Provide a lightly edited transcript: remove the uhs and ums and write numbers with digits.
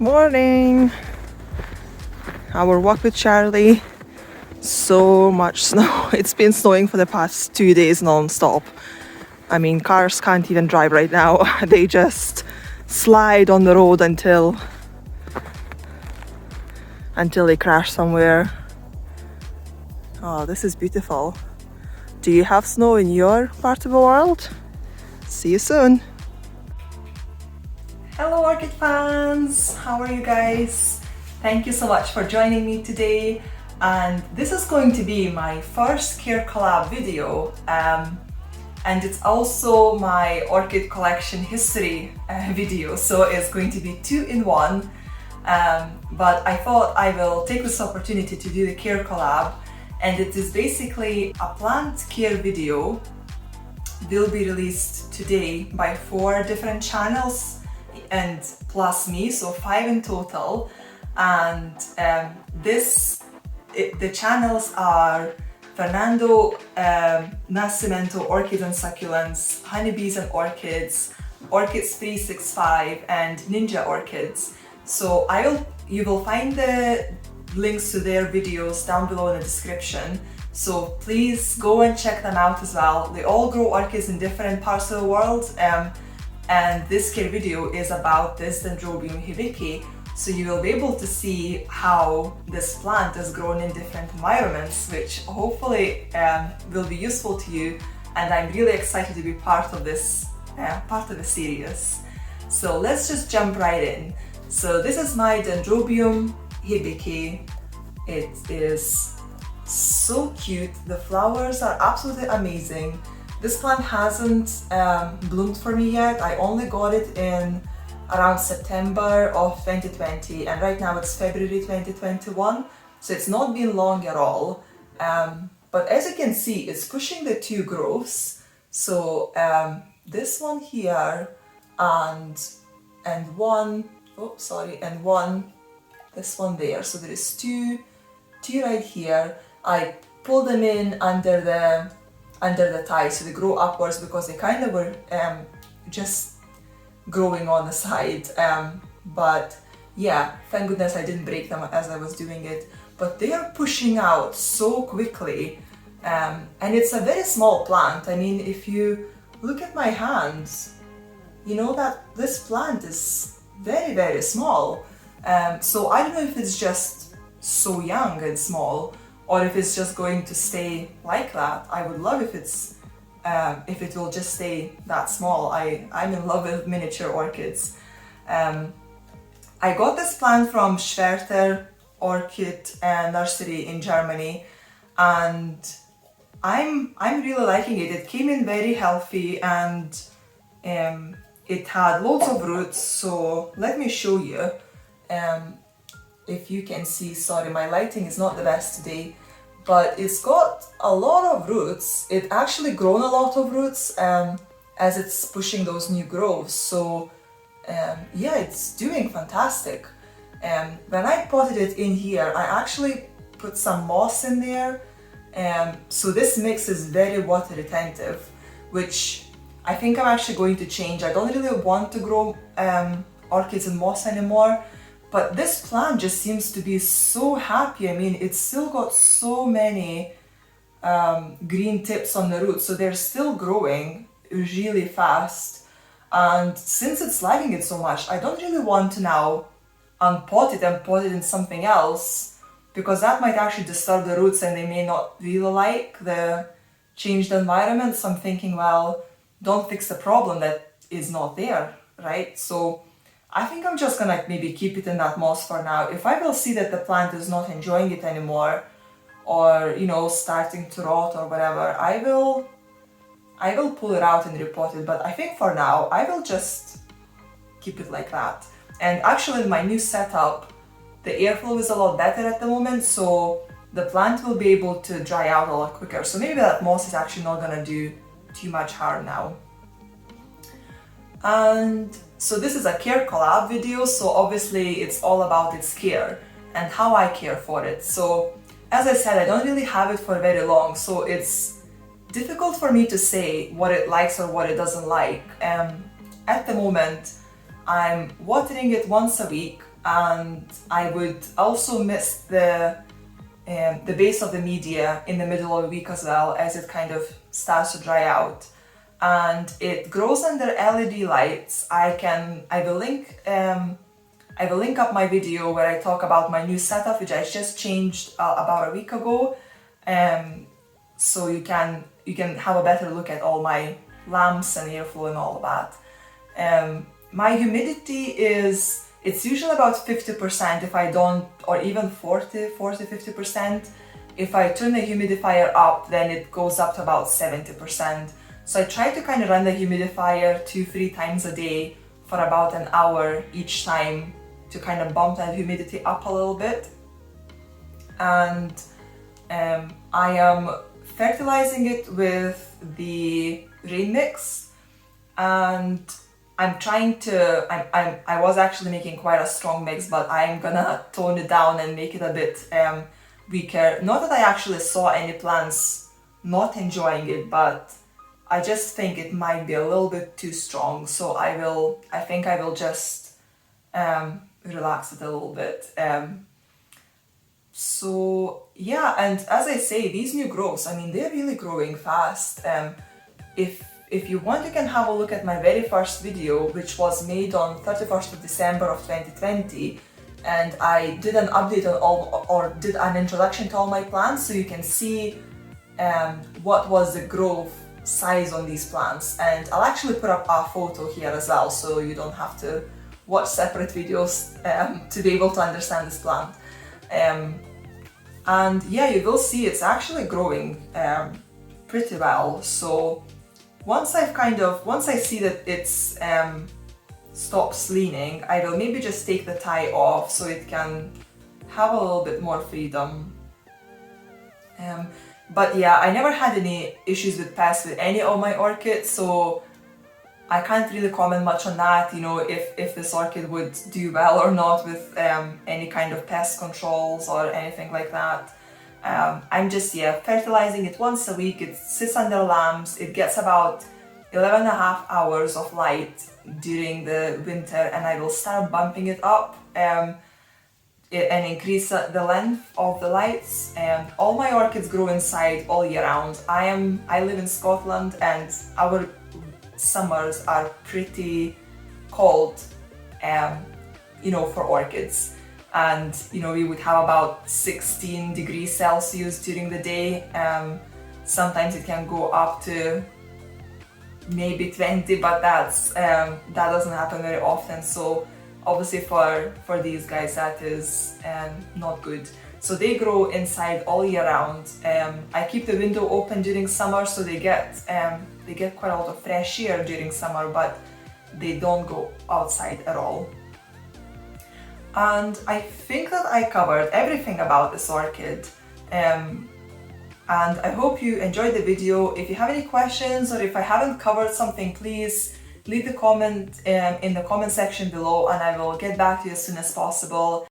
morning. Our walk with Charlie. So much snow. It's been snowing for the past 2 days non-stop. I mean, cars can't even drive right now. They just slide on the road until they crash somewhere. Oh, this is beautiful. Do you have snow in your part of the world? See you soon. Hello orchid fans, how are you guys? Thank you so much for joining me today, and this is going to be my first CareCollab video, and it's also my orchid collection history video, so it's going to be 2 in 1, but I thought I will take this opportunity to do the CareCollab, and it is basically a plant care video. Will be released today by 4 different channels and plus me, so 5 in total. And the channels are Fernando Nascimento Orchids and Succulents, Honeybees and Orchids, Orchids 365, and Ninja Orchids. So you will find the links to their videos down below in the description. So please go and check them out as well. They all grow orchids in different parts of the world, and this care video is about this Dendrobium Hibiki. So you will be able to see how this plant is grown in different environments, which hopefully will be useful to you. And I'm really excited to be part of this part of the series. So let's just jump right in. So this is my Dendrobium Hibiki. It is so cute. The flowers are absolutely amazing. This plant hasn't bloomed for me yet. I only got it in around September of 2020, and right now it's February 2021, so it's not been long at all. But as you can see, it's pushing the 2 growths. So this one here and one, this one there. So there is two right here. I pulled them in under the tie, so they grow upwards because they kind of were just growing on the side. But yeah, thank goodness I didn't break them as I was doing it. But they are pushing out so quickly, and it's a very small plant. I mean, if you look at my hands, you know that this plant is very, very small. So I don't know if it's just so young and small, or if it's just going to stay like that. I would love if it will just stay that small. I'm in love with miniature orchids. I got this plant from Schwerter Orchid Nursery in Germany, and I'm really liking it. It came in very healthy, and it had loads of roots. So let me show you. If you can see, sorry, my lighting is not the best today, but it's got a lot of roots. It actually grown a lot of roots as it's pushing those new growths. So yeah, it's doing fantastic. When I potted it in here, I actually put some moss in there. So this mix is very water retentive, which I think I'm actually going to change. I don't really want to grow orchids in moss anymore. But this plant just seems to be so happy. I mean, it's still got so many green tips on the roots, so they're still growing really fast. And since it's liking it so much, I don't really want to now unpot it and pot it in something else, because that might actually disturb the roots and they may not really like the changed environment. So I'm thinking, well, don't fix the problem that is not there, right? So I think I'm just gonna maybe keep it in that moss for now. If I will see that the plant is not enjoying it anymore, or you know, starting to rot or whatever, I will pull it out and repot it. But I think for now I will just keep it like that. And actually in my new setup, the airflow is a lot better at the moment, so the plant will be able to dry out a lot quicker. So maybe that moss is actually not gonna do too much harm now. And so this is a CareCollab video, so obviously it's all about its care and how I care for it. So as I said, I don't really have it for very long, so it's difficult for me to say what it likes or what it doesn't like. At the moment, I'm watering it once a week, and I would also mist the base of the media in the middle of the week as well, as it kind of starts to dry out. And it grows under LED lights. I will link up my video where I talk about my new setup, which I just changed about a week ago. So you can have a better look at all my lamps and airflow and all of that. My humidity it's usually about 50% if I don't, or even 50%. If I turn the humidifier up, then it goes up to about 70%. So I try to kind of run the humidifier 2-3 times a day for about an hour each time to kind of bump that humidity up a little bit. And I am fertilizing it with the rain mix, and I'm trying to, I was actually making quite a strong mix, but I'm gonna tone it down and make it a bit weaker. Not that I actually saw any plants not enjoying it, but I just think it might be a little bit too strong. So I think I will just relax it a little bit. So yeah, and as I say, these new growths, I mean, they're really growing fast. If you want, you can have a look at my very first video, which was made on 31st of December of 2020. And I did an update on all, or did an introduction to all my plants, so you can see what was the growth size on these plants. And I'll actually put up a photo here as well, so you don't have to watch separate videos to be able to understand this plant. And yeah, you will see it's actually growing pretty well. So once I see that it's stops leaning, I will maybe just take the tie off so it can have a little bit more freedom. But yeah, I never had any issues with pests with any of my orchids, so I can't really comment much on that, you know, if this orchid would do well or not with any kind of pest controls or anything like that. I'm just, fertilizing it once a week. It sits under lamps. It gets about 11.5 hours of light during the winter, and I will start bumping it up and increase the length of the lights. All my orchids grow inside all year round. I live in Scotland, and our summers are pretty cold, you know, for orchids. And you know, we would have about 16 degrees Celsius during the day. Sometimes it can go up to maybe 20, but that doesn't happen very often. So obviously for these guys, that is not good. So they grow inside all year round. I keep the window open during summer, so they get quite a lot of fresh air during summer, but they don't go outside at all. And I think that I covered everything about this orchid. And I hope you enjoyed the video. If you have any questions, or if I haven't covered something, please leave the comment in the comment section below, and I will get back to you as soon as possible.